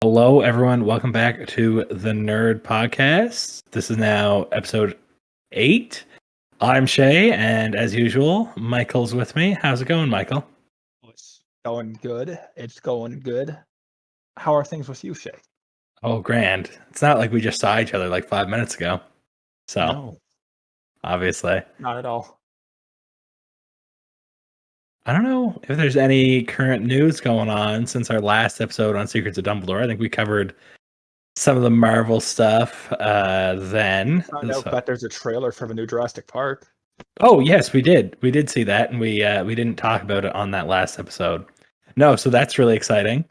Hello, everyone. Welcome back to the Nerd Podcast. This is now episode 8. I'm Shay, and as usual, Michael's with me. How's it going, Michael? It's going good. It's going good. How are things with you, Shay? Oh, grand. It's not like we just saw each other like 5 minutes ago. So, No, obviously. not at all. I don't know if there's any current news going on since our last episode on Secrets of Dumbledore. I think we covered some of the Marvel stuff then. Found out that there's a trailer for the new Jurassic Park. Oh, yes, we did. We did see that, and we didn't talk about it on that last episode. No, so that's really exciting.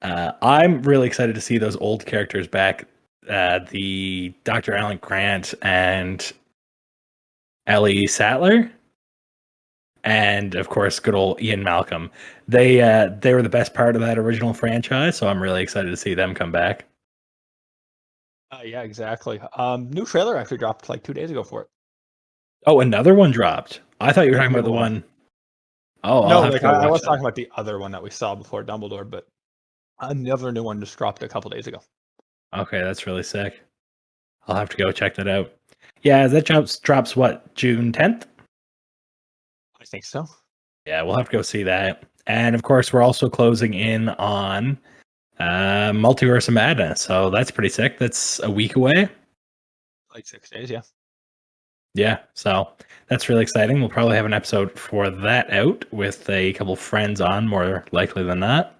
I'm really excited to see those old characters back. The Dr. Alan Grant and Ellie Sattler, and of course, good old Ian Malcolm. They were the best part of that original franchise, so I'm really excited to see them come back. Yeah, exactly. New trailer actually dropped like 2 days ago for it. Oh, another one dropped. I thought you were Yeah, talking about the new one. Oh, No, I'll have like to go I watch was that. talking about the other one that we saw before Dumbledore, but another new one just dropped a couple days ago. Okay, that's really sick. I'll have to go check that out. Yeah, that drops what, June 10th? I think so. Yeah, we'll have to go see that. And of course, we're also closing in on Multiverse of Madness, so that's pretty sick. That's a week away. Like 6 days, yeah. Yeah, so that's really exciting. We'll probably have an episode for that out with a couple friends on, more likely than not.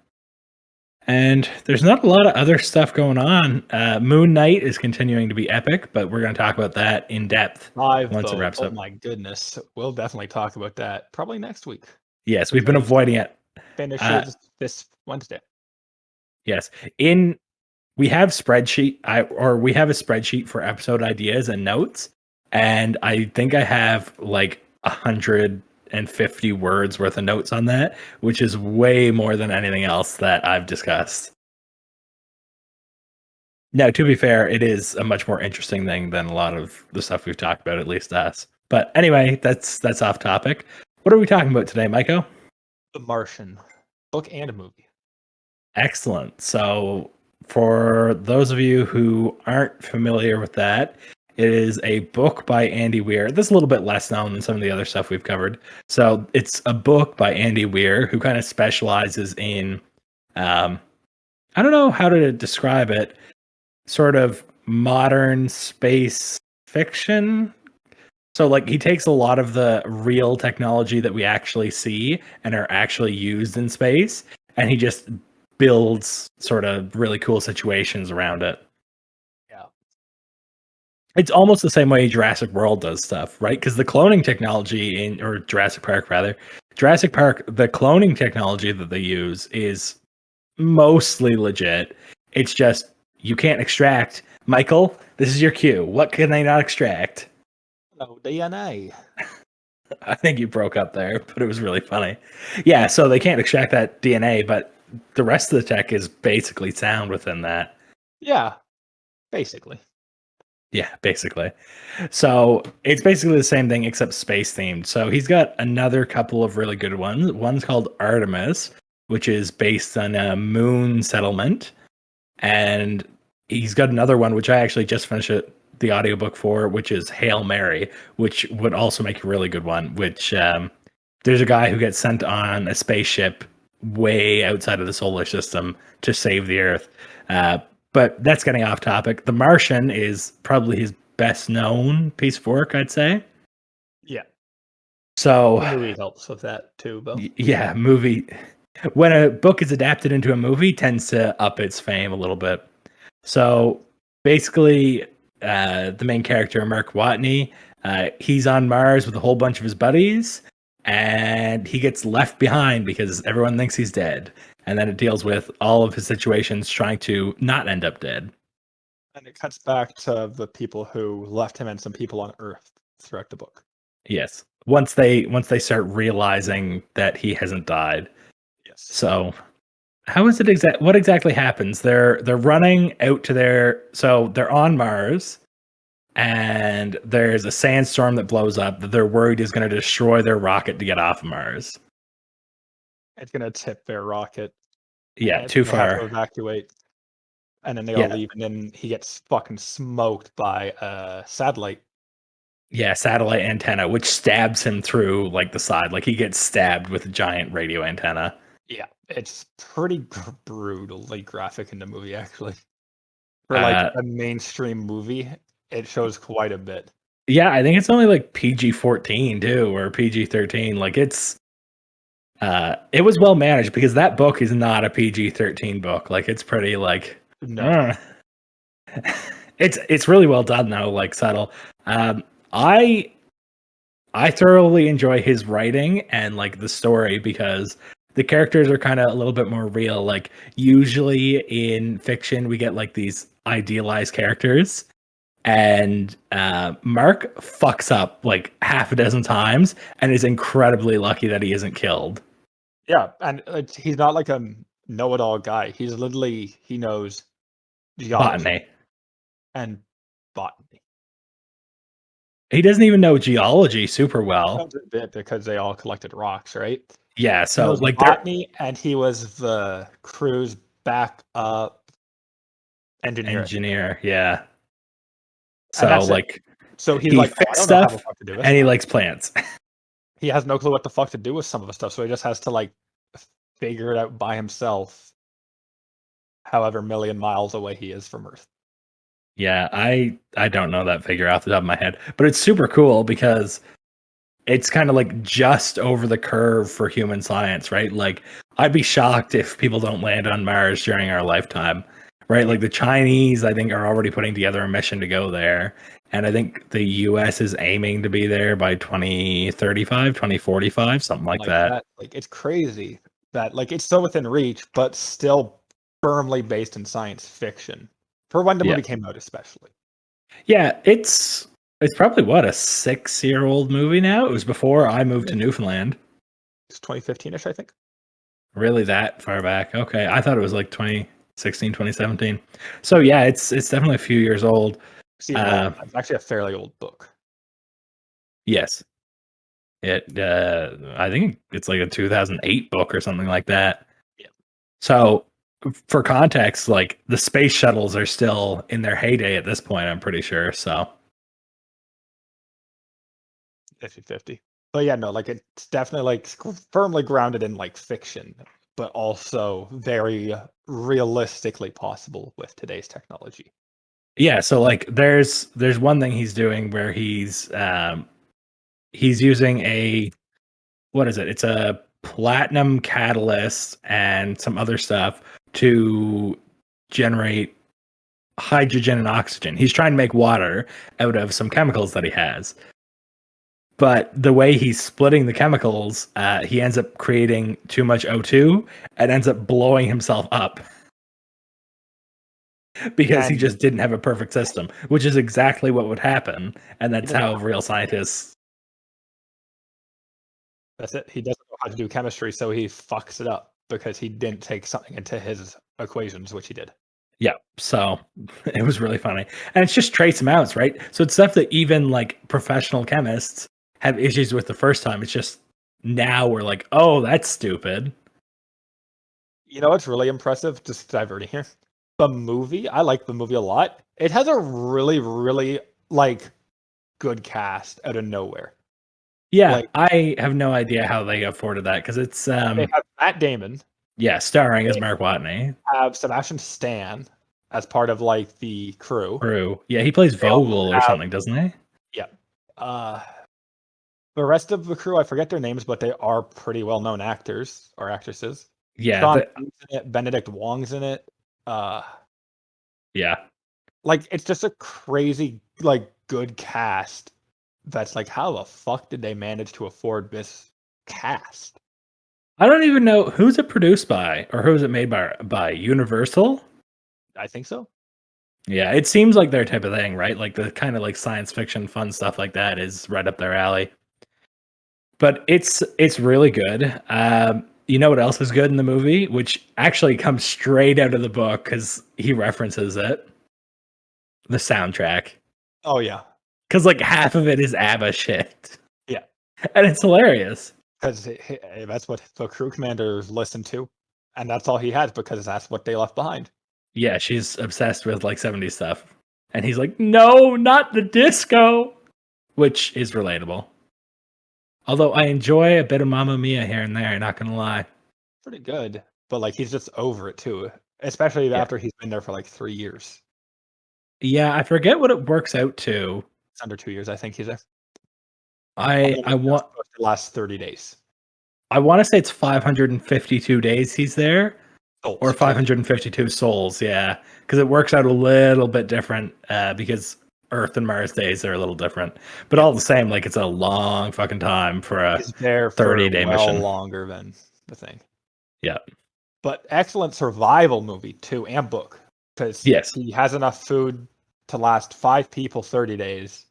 And there's not a lot of other stuff going on. Moon Knight is continuing to be epic, but we're going to talk about that in depth once it wraps Oh up. my goodness. We'll definitely talk about that probably next week. Yes, we've been avoiding it. Finishes this Wednesday. Yes, we have we have a spreadsheet for episode ideas and notes, and I think I have like 150 words worth of notes on that, which is way more than anything else that I've discussed. Now, to be fair, it is a much more interesting thing than a lot of the stuff we've talked about, at least us. But anyway, that's off topic. What are we talking about today, Maiko? The Martian, book and a movie. Excellent. So, for those of you who aren't familiar with that, it is a book by Andy Weir. This is a little bit less known than some of the other stuff we've covered. So, it's a book by Andy Weir who kind of specializes in, I don't know how to describe it, sort of modern space fiction. So, like, he takes a lot of the real technology that we actually see and are actually used in space, and he just builds sort of really cool situations around it. Yeah. It's almost the same way Jurassic World does stuff, right? Because the cloning technology or Jurassic Park, the cloning technology that they use is mostly legit. It's just, you can't extract. Michael, this is your cue. What can they not extract? No, DNA. I think you broke up there, but it was really funny. Yeah, so they can't extract that DNA, but the rest of the tech is basically sound within that. Yeah, basically. Yeah, basically. So it's basically the same thing except space themed. So he's got another couple of really good ones. One's called Artemis, which is based on a moon settlement. And he's got another one, which I actually just finished the audiobook for, which is Hail Mary, which would also make a really good one, which there's a guy who gets sent on a spaceship way outside of the solar system to save the Earth. But that's getting off topic. The Martian is probably his best known piece of work, I'd say. Yeah. So the movie helps with that too, though. Yeah, movie. When a book is adapted into a movie, tends to up its fame a little bit. So basically, the main character, Mark Watney, he's on Mars with a whole bunch of his buddies, and he gets left behind because everyone thinks he's dead. And then it deals with all of his situations trying to not end up dead. And it cuts back to the people who left him and some people on Earth throughout the book. Yes. Once they start realizing that he hasn't died. Yes. So how is it what exactly happens? They're running out to so they're on Mars, and there's a sandstorm that blows up that they're worried is going to destroy their rocket to get off of Mars. It's going to tip their rocket. Yeah, and too they have to far. evacuate, and then they all Yeah. leave, and then he gets fucking smoked by a satellite. Yeah, satellite antenna, which stabs him through like the side. Like he gets stabbed with a giant radio antenna. Yeah, it's pretty brutally graphic in the movie, actually. For like Uh, a mainstream movie, it shows quite a bit. yeah, I think it's only like PG-14 too, or PG-13. Like it was well managed because that book is not a PG-13 book. Like it's pretty like No. uh, it's really well done though, like subtle. Um, I I thoroughly enjoy his writing and like the story because the characters are kind of a little bit more real. Like usually in fiction, we get like these idealized characters, and Mark fucks up like half a dozen times and is incredibly lucky that he isn't killed. Yeah, and he's not like a know-it-all guy. He's literally he knows geology Botany. and botany. He doesn't even know geology super He well. knows a bit because they all collected rocks, right? Yeah, He so knows like they're botany, and he was the crew's backup engineer. engineer, yeah. And So that's it. like So he's he like, "Oh, I fixed don't know how the stuff fuck to do and this." he likes plants. He has no clue what the fuck to do with some of the stuff, so he just has to like figure it out by himself, however million miles away he is from Earth. Yeah, I don't know that figure off the top of my head, but it's super cool because it's kind of like just over the curve for human science, right? Like I'd be shocked if people don't land on Mars during our lifetime, right? Like the Chinese, I think, are already putting together a mission to go there, and I think the US is aiming to be there by 2035, 2045, something like Like that. that, like it's crazy that like it's so within reach, but still firmly based in science fiction. For when the Yeah. movie came out, especially. Yeah, it's probably what, a 6-year-old movie now. It was before I moved to Newfoundland. It's 2015-ish, I think. Really that far back? Okay, I thought it was like 2016, 2017. So yeah, it's definitely a few years old. It's even older. Uh, It's actually a fairly old book. yes, I think it's like a 2008 book or something like that. Yeah. So for context, like the space shuttles are still in their heyday at this point. I'm pretty sure. So 50-50. But yeah, no, like it's definitely like firmly grounded in like fiction, but also very realistically possible with today's technology. yeah, so like there's one thing he's doing where he's using a, what is it? It's a platinum catalyst and some other stuff to generate hydrogen and oxygen. He's trying to make water out of some chemicals that he has. But the way he's splitting the chemicals, he ends up creating too much O2 and ends up blowing himself up because he And just didn't have a perfect system, which is exactly what would happen. And he that's doesn't how know, real scientists. that's it. He doesn't know how to do chemistry, so he fucks it up because he didn't take something into his equations, which he did. Yeah, so it was really funny. And it's just trace amounts, right? So it's stuff that even like professional chemists have issues with the first time. It's just now we're like, oh, that's stupid. You know what's really impressive? Just diverting here. The movie, I like the movie a lot. It has a really, really like good cast out of nowhere. Yeah, Like I have no idea how they afforded that because it's they have Matt Damon, yeah, starring as they Mark Watney. have Sebastian Stan as part of like the crew. True. Yeah, he plays They also Vogel or have something, doesn't he? yeah. Uh the rest of the crew, I forget their names, but they are pretty well known actors or actresses. Yeah, Sean Penn's in it, Benedict Wong's in it. Uh yeah. like it's just a crazy like good cast that's like how the fuck did they manage to afford this cast? I don't even know who's it produced by or who's it made by Universal. I think so. Yeah, it seems like their type of thing, right? Like the kind of like science fiction fun stuff like that is right up their alley. But it's really good. You know what else is good in the movie, which actually comes straight out of the book because he references it. The soundtrack, Oh yeah. because like half of it is ABBA shit, Yeah. and it's hilarious. Because that's what the crew commanders listen to. And that's all he has because that's what they left behind. Yeah, she's obsessed with like 70s stuff. And he's like, no, not the disco, which is relatable. Although I enjoy a bit of Mamma Mia here and there, not gonna lie. Pretty good. But like he's just over it too. Especially Yeah. after he's been there for like 3 years. Yeah, I forget what it works out to. It's under 2 years, I think he's there. I Although I it's want supposed to last 30 days. I want to say it's 552 days he's there, or Souls. 552 souls. Yeah, because it works out a little bit different because Earth and Mars days are a little different, but all the same, like it's a long fucking time for a He's there for 30-day well mission. longer than the thing. Yeah. But excellent survival movie too, and book. Because Yes. he has enough food to last 5 people 30 days.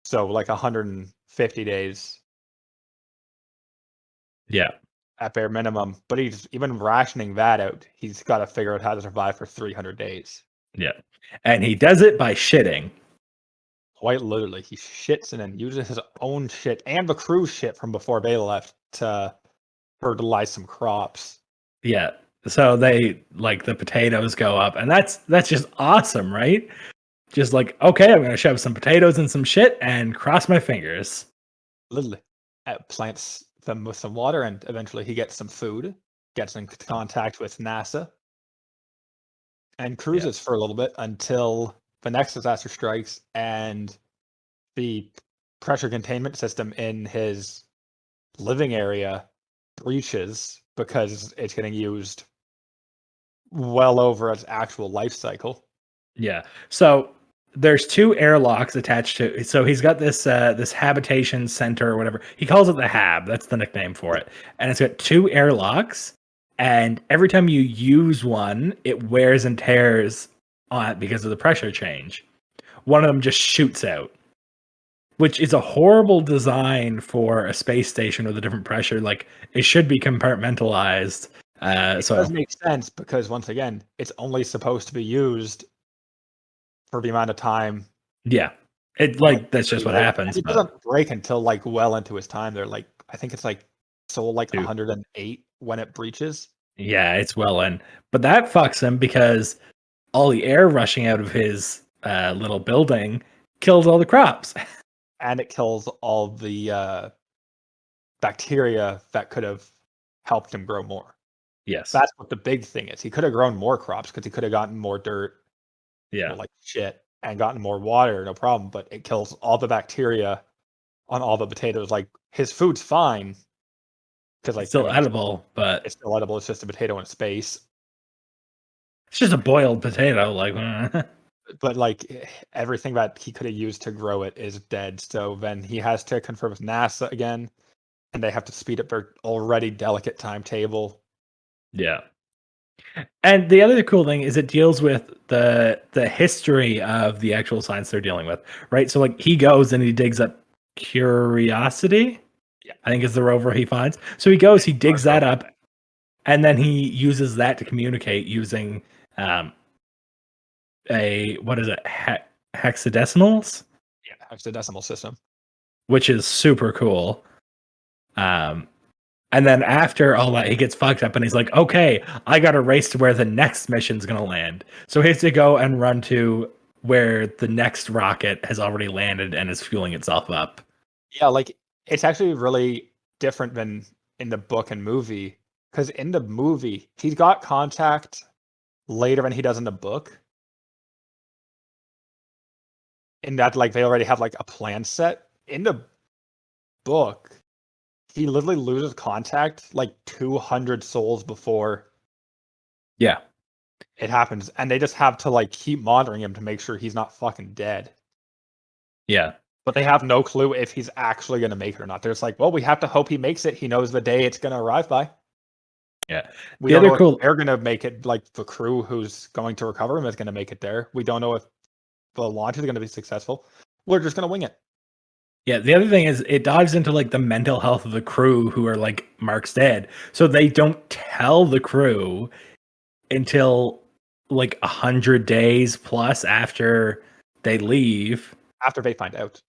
So like 150 days Yeah. at bare minimum. But he's even rationing that out. He's got to figure out how to survive for 300 days. Yeah. And he does it by shitting. Quite literally, he shits and then uses his own shit and the crew's shit from before they left to fertilize some crops. Yeah. So they like the potatoes go up, and that's just awesome, right? Just like, okay, I'm gonna shove some potatoes in some shit and cross my fingers. Literally, plants them with some water, and eventually he gets some food, gets in contact with NASA, and cruises for a little bit until the next disaster strikes and the pressure containment system in his living area breaches because it's getting used well over its actual life cycle. Yeah. So there's 2 airlocks attached to. So he's got this this habitation center or whatever. He calls it the Hab. That's the nickname for it. And it's got 2 airlocks. And every time you use one, it wears and tears on it because of the pressure change. One of them just shoots out, which is a horrible design for a space station with a different pressure. Like it should be compartmentalized. It does make sense because once again, it's only supposed to be used for the amount of time. Yeah, it like that's just what happens. It doesn't break until like well into his time. They're like, I think it's like like 108 when it breaches. Yeah, it's well in, but that fucks him because all the air rushing out of his little building kills all the crops, and it kills all the bacteria that could have helped him grow more. Yes, that's what the big thing is. He could have grown more crops because he could have gotten more dirt. Yeah, like shit, and gotten more water, no problem. But it kills all the bacteria on all the potatoes. Like his food's fine because like it's still edible, but it's still edible. It's just a potato in space. It's just a boiled potato, like. But like everything that he could have used to grow it is dead. So then he has to confirm with NASA again, and they have to speed up their already delicate timetable. Yeah. And the other cool thing is it deals with the history of the actual science they're dealing with, right? So like he goes and he digs up Curiosity. Yeah. I think is the rover he finds. So he goes, he digs that up, and then he uses that to communicate using a what is it? Hexadecimals? Yeah, hexadecimal system. Which is super cool. And then after all that, he gets fucked up and he's like, okay, I got to race to where the next mission's going to land. So he has to go and run to where the next rocket has already landed and is fueling itself up. Yeah, like it's actually really different than in the book and movie. Because in the movie, he's got contact later than he does in the book. In that, like, they already have like a plan set. In the book, he literally loses contact like 200 souls before it happens, and they just have to like keep monitoring him to make sure he's not fucking dead. Yeah, but they have no clue if he's actually going to make it or not. They're just like, well, we have to hope he makes it. He knows the day it's going to arrive by. Yeah, we don't know if they're going to make it. Like the crew who's going to recover him is going to make it there. We don't know if the launch is going to be successful. We're just going to wing it. Yeah, the other thing is it dives into like the mental health of the crew who are like Mark's dead. So they don't tell the crew until like 100 days plus after they leave. After they find out.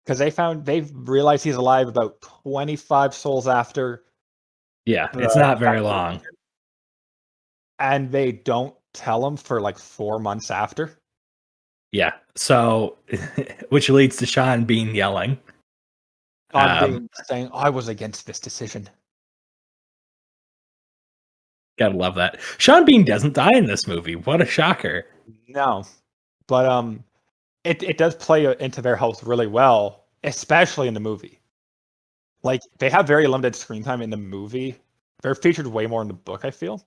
Because they realized he's alive about 25 souls after. Yeah, it's not very long. And they don't tell him for like 4 months after. Yeah. So, which leads to Sean Bean yelling. Being saying, I was against this decision. Gotta love that. Sean Bean doesn't die in this movie. What a shocker. No. But it does play into their health really well, especially in the movie. Like, they have very limited screen time in the movie. They're featured way more in the book, I feel.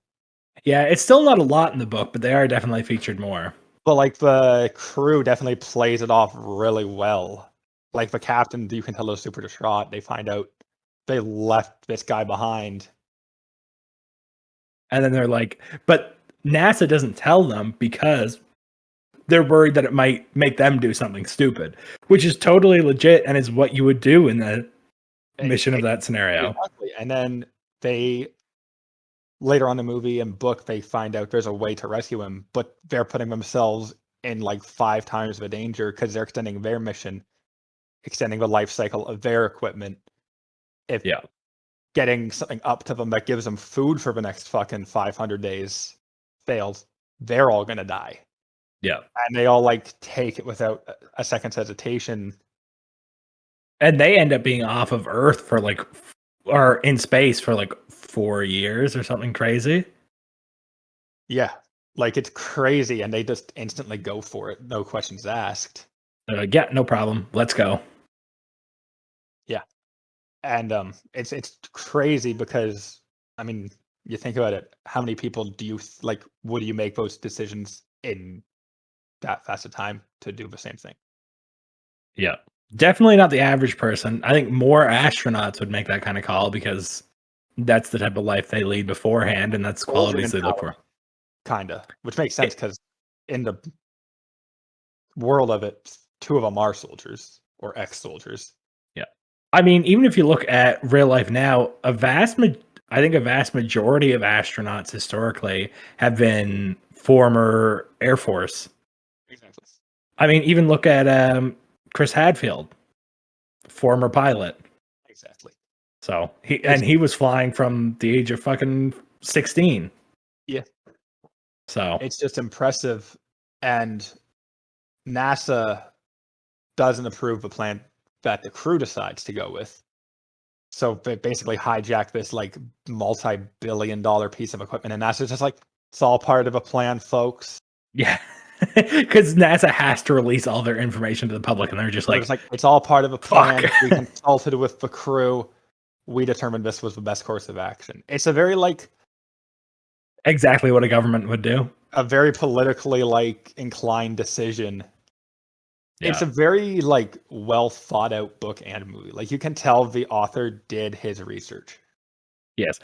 Yeah, it's still not a lot in the book, but they are definitely featured more. But like the crew definitely plays it off really well. Like the captain, you can tell is super distraught. They find out they left this guy behind. And then they're like, but NASA doesn't tell them because they're worried that it might make them do something stupid, which is totally legit and is what you would do in the mission of that scenario. Exactly. And then they later on in the movie and book, they find out there's a way to rescue him, but they're putting themselves in like 5 times the danger because they're extending their mission, extending the life cycle of their equipment. If getting something up to them that gives them food for the next fucking 500 days fails, they're all gonna die. Yeah. And they all like take it without a second's hesitation. And they end up being off of Earth for like, or in space for like 4 years or something crazy. Yeah. Like, it's crazy, and they just instantly go for it, no questions asked. They're like, yeah, no problem. Let's go. Yeah. And it's crazy because, I mean, you think about it, how many people do you like would you make those decisions in that fast a time to do the same thing? Yeah. Definitely not the average person. I think more astronauts would make that kind of call because that's the type of life they lead beforehand, and that's qualities they look for. Kinda. Which makes sense because in the world of it, 2 of them are soldiers or ex-soldiers. Yeah. I mean, even if you look at real life now, I think a vast majority of astronauts historically have been former Air Force. Exactly. I mean, even look at Chris Hadfield, former pilot. Exactly. So he was flying from the age of fucking 16. Yeah. So it's just impressive, and NASA doesn't approve the plan that the crew decides to go with. So they basically hijack this like multi-billion-dollar piece of equipment, and NASA's just like, it's all part of a plan, folks. Yeah. Because NASA has to release all their information to the public, and they're just like, it's all part of a plan. Fuck. We consulted with the crew. We determined this was the best course of action. It's a very like exactly what a government would do. A very politically like inclined decision. Yeah. It's a very like well thought out book and movie. Like, you can tell the author did his research. Yes.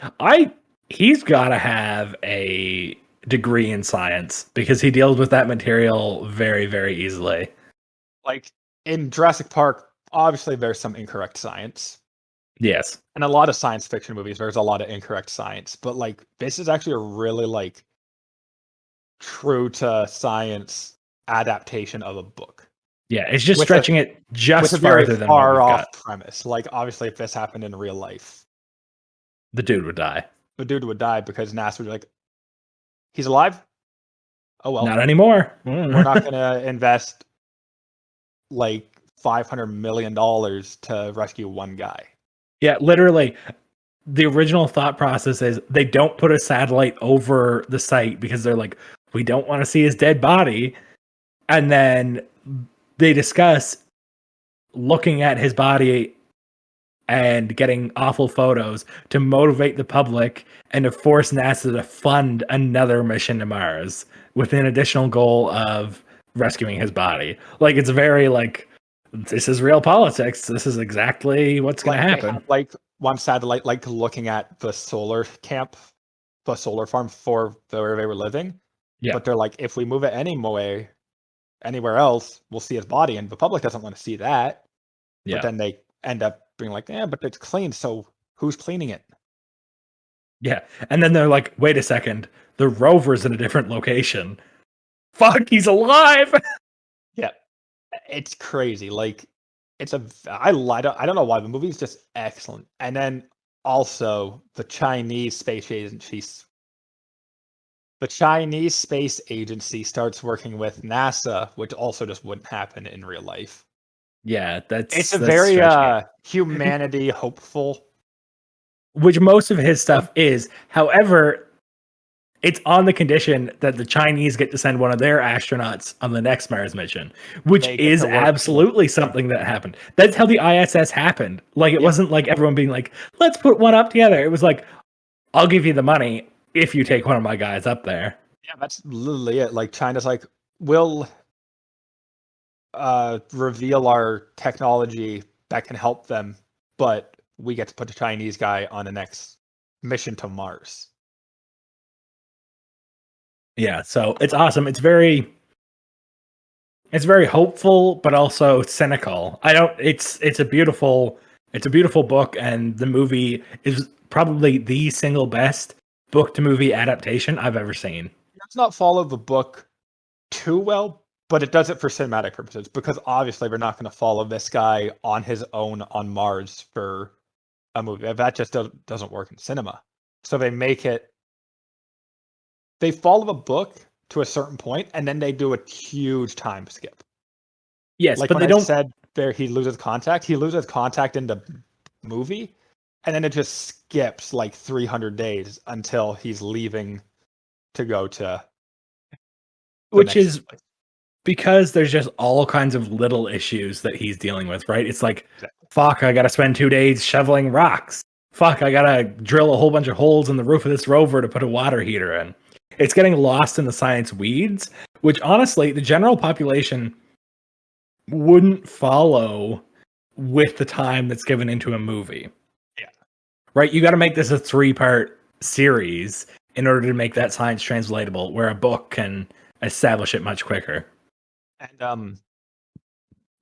He's got to have a degree in science because he deals with that material very, very easily. Like in Jurassic Park, obviously there's some incorrect science. Yes. And a lot of science fiction movies, there's a lot of incorrect science. But like, this is actually a really like true to science adaptation of a book. Yeah, it's just stretching it just farther than far off premise. Like, obviously, if this happened in real life, the dude would die. The dude would die because NASA would be like, he's alive? Oh, well. Not anymore. We're not going to invest like $500 million to rescue one guy. Yeah, literally. The original thought process is they don't put a satellite over the site because they're like, we don't want to see his dead body. And then they discuss looking at his body and getting awful photos to motivate the public and to force NASA to fund another mission to Mars with an additional goal of rescuing his body. Like, it's very like, this is real politics. This is exactly what's going to happen. Like one satellite, like looking at the solar camp, the solar farm for where they were living. Yeah. But they're like, if we move it anywhere else, we'll see his body, and the public doesn't want to see that. Yeah. But then they end up being like, yeah, but it's clean, so who's cleaning it? Yeah. And then they're like, wait a second, the rover's in a different location. Fuck, he's alive. Yeah. It's crazy. Like, I don't know why, the movie's just excellent. And then also the Chinese space agency, the Chinese space agency starts working with NASA, which also just wouldn't happen in real life. Yeah, It's a that's very stretching it. humanity hopeful. Which most of his stuff is. However, it's on the condition that the Chinese get to send one of their astronauts on the next Mars mission, which They get is to work absolutely something that happened. That's how the ISS happened. Like, it Yep. wasn't like everyone being like, let's put one up together. It was like, I'll give you the money if you take one of my guys up there. Yeah, that's literally it. Like China's like, we'll reveal our technology that can help them, but we get to put the Chinese guy on the next mission to Mars. Yeah, so it's awesome. It's very hopeful, but also cynical. It's a beautiful book, and the movie is probably the single best book to movie adaptation I've ever seen. It does not follow the book too well, but it does it for cinematic purposes, because obviously we're not going to follow this guy on his own on Mars for a movie. That just doesn't work in cinema. So they follow the book to a certain point, and then they do a huge time skip. Yes, Like but when they I don't. said there, he loses contact in the movie, and then it just skips like 300 days until he's leaving to go to the Which next is place. because there's just all kinds of little issues that he's dealing with, right? It's like, Exactly. fuck, I gotta spend 2 days shoveling rocks. Fuck, I gotta drill a whole bunch of holes in the roof of this rover to put a water heater in. It's getting lost in the science weeds, which honestly, the general population wouldn't follow with the time that's given into a movie. Yeah. Right? You gotta make this a 3-part series in order to make that science translatable, where a book can establish it much quicker. And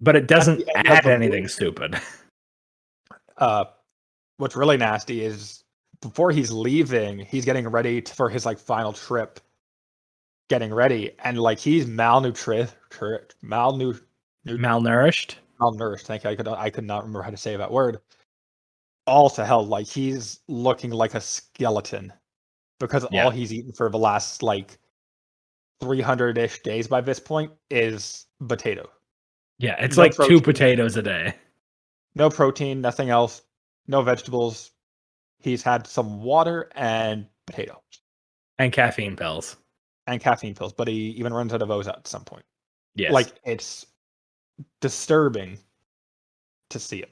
But it at doesn't the end of add the anything movie, stupid. what's really nasty is before he's leaving, he's getting ready for his like final trip, getting ready, and like he's malnourished. Malnourished. Thank you. I could not remember how to say that word. All to hell, like he's looking like a skeleton because all Yeah. he's eaten for the last like 300-ish days by this point is potato. Yeah, it's No like 2 protein. potatoes a day. No protein, nothing else, no vegetables. He's had some water and potato And caffeine pills. and caffeine pills, but he even runs out of those at some point. Yes. Like it's disturbing to see him.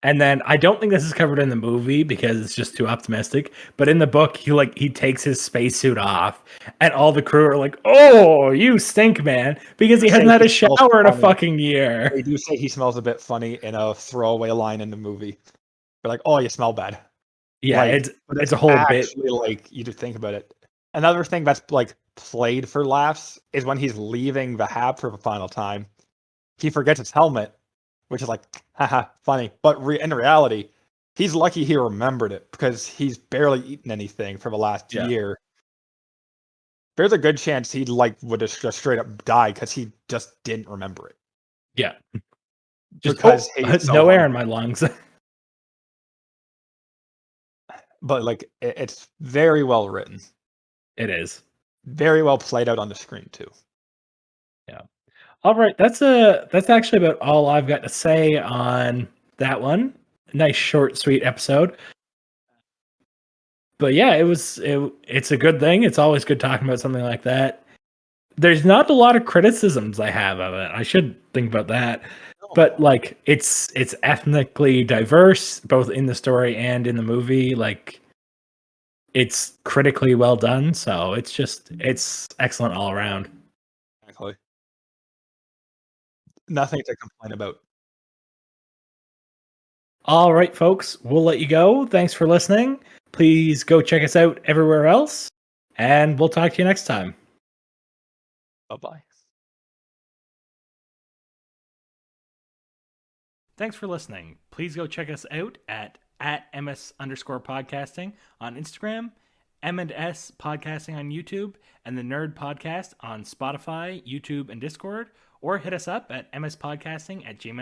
And then I don't think this is covered in the movie because it's just too optimistic. But in the book, he takes his spacesuit off, and all the crew are like, "Oh, you stink, man!" Because he hasn't had a shower in a fucking year. They do say he smells a bit funny in a throwaway line in the movie. They're like, "Oh, you smell bad." Yeah, like, it's a whole bit. Actually, like you just think about it. Another thing that's like played for laughs is when he's leaving the hab for the final time. He forgets his helmet, which is like, haha, funny. But in reality, he's lucky he remembered it because he's barely eaten anything for the last year. There's a good chance he like would have just straight up died because he just didn't remember it. Yeah, just because no air in my lungs. But like it's very well written. It is very well played out on the screen too. Yeah. All right, that's actually about all I've got to say on that one. Nice short, sweet episode. But yeah, it's a good thing. It's always good talking about something like that. There's not a lot of criticisms I have of it. I should think about that. But like it's ethnically diverse both in the story and in the movie. Like it's critically well done, so it's excellent all around. Exactly. Nothing to complain about. All right, folks, we'll let you go. Thanks for listening. Please go check us out everywhere else, and we'll talk to you next time. Bye-bye. Thanks for listening. Please go check us out at ms_podcasting on Instagram, M&S Podcasting on YouTube, and the Nerd Podcast on Spotify, YouTube, and Discord, or hit us up at mspodcasting@gmail.com.